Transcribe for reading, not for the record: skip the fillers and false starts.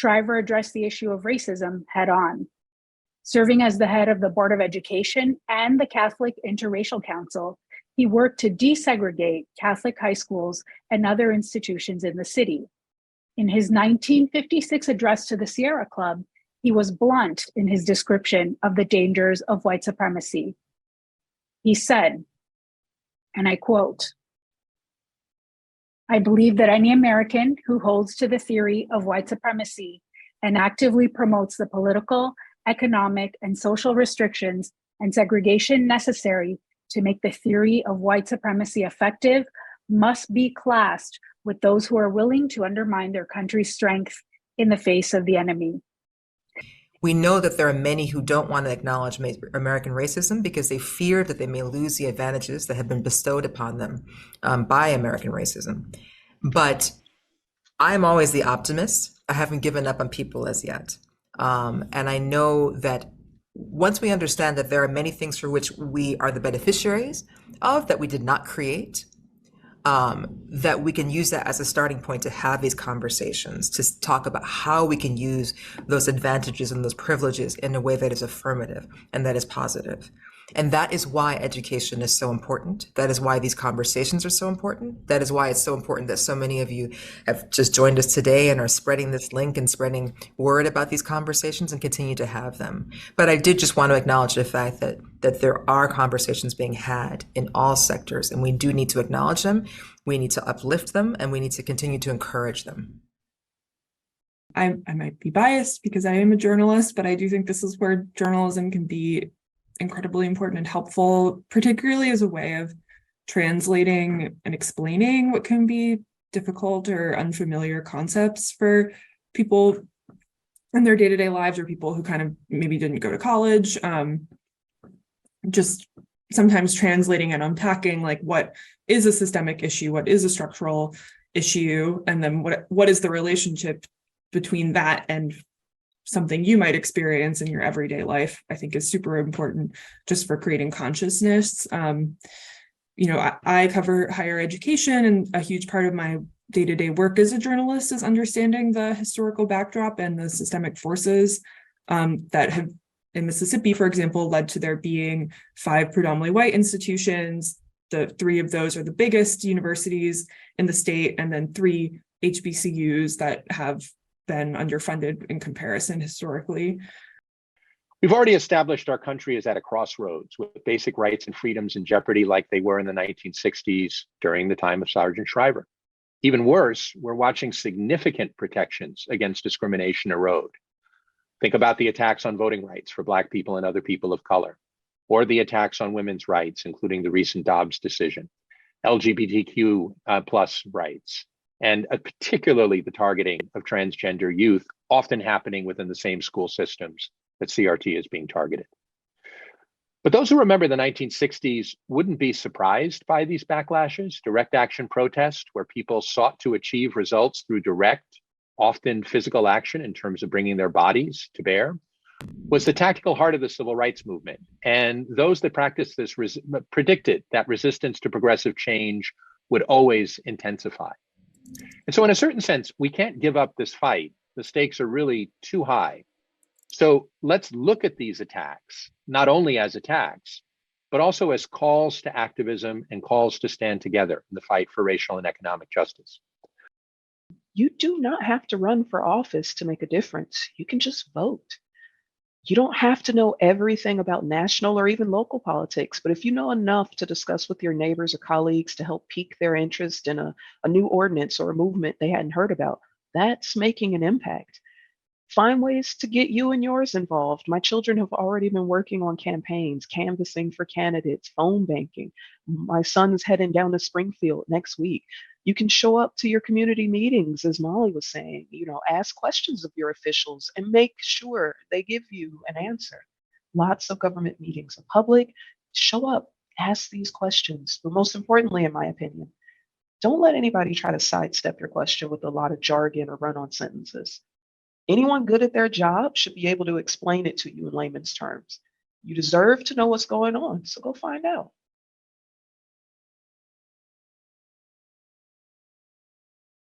Shriver addressed the issue of racism head on. Serving as the head of the Board of Education and the Catholic Interracial Council, he worked to desegregate Catholic high schools and other institutions in the city. In his 1956 address to the Sierra Club, he was blunt in his description of the dangers of white supremacy. He said, and I quote, "I believe that any American who holds to the theory of white supremacy and actively promotes the political, economic, and social restrictions and segregation necessary to make the theory of white supremacy effective must be classed with those who are willing to undermine their country's strength in the face of the enemy." We know that there are many who don't want to acknowledge American racism because they fear that they may lose the advantages that have been bestowed upon them by American racism. But I'm always the optimist. I haven't given up on people as yet. And I know that once we understand that there are many things for which we are the beneficiaries of that we did not create, that we can use that as a starting point to have these conversations, to talk about how we can use those advantages and those privileges in a way that is affirmative and that is positive. And that is why education is so important. That is why these conversations are so important. That is why it's so important that so many of you have just joined us today and are spreading this link and spreading word about these conversations and continue to have them. But I did just want to acknowledge the fact that there are conversations being had in all sectors, and we do need to acknowledge them. We need to uplift them, and we need to continue to encourage them. I might be biased because I am a journalist, but I do think this is where journalism can be incredibly important and helpful, particularly as a way of translating and explaining what can be difficult or unfamiliar concepts for people in their day-to-day lives, or people who kind of maybe didn't go to college. Just sometimes translating and unpacking, like, what is a systemic issue, what is a structural issue, and then what is the relationship between that and something you might experience in your everyday life, I think is super important just for creating consciousness. I cover higher education, and a huge part of my day-to-day work as a journalist is understanding the historical backdrop and the systemic forces that have, in Mississippi, for example, led to there being 5 predominantly white institutions. The 3 of those are the biggest universities in the state, and then 3 HBCUs that have been underfunded in comparison historically. We've already established our country is at a crossroads, with basic rights and freedoms in jeopardy like they were in the 1960s during the time of Sergeant Shriver. Even worse, we're watching significant protections against discrimination erode. Think about the attacks on voting rights for Black people and other people of color, or the attacks on women's rights, including the recent Dobbs decision, LGBTQ plus rights, and particularly the targeting of transgender youth, often happening within the same school systems that CRT is being targeted. But those who remember the 1960s wouldn't be surprised by these backlashes. Direct action protest, where people sought to achieve results through direct, often physical action in terms of bringing their bodies to bear, was the tactical heart of the civil rights movement. And those that practiced this predicted that resistance to progressive change would always intensify. And so in a certain sense, we can't give up this fight. The stakes are really too high. So let's look at these attacks, not only as attacks, but also as calls to activism and calls to stand together in the fight for racial and economic justice. You do not have to run for office to make a difference. You can just vote. You don't have to know everything about national or even local politics, but if you know enough to discuss with your neighbors or colleagues to help pique their interest in a new ordinance or a movement they hadn't heard about, that's making an impact. Find ways to get you and yours involved. My children have already been working on campaigns, canvassing for candidates, phone banking. My son's heading down to Springfield next week. You can show up to your community meetings, as Molly was saying, ask questions of your officials and make sure they give you an answer. Lots of government meetings are public. Show up, ask these questions. But most importantly, in my opinion, don't let anybody try to sidestep your question with a lot of jargon or run-on sentences. Anyone good at their job should be able to explain it to you in layman's terms. You deserve to know what's going on, so go find out.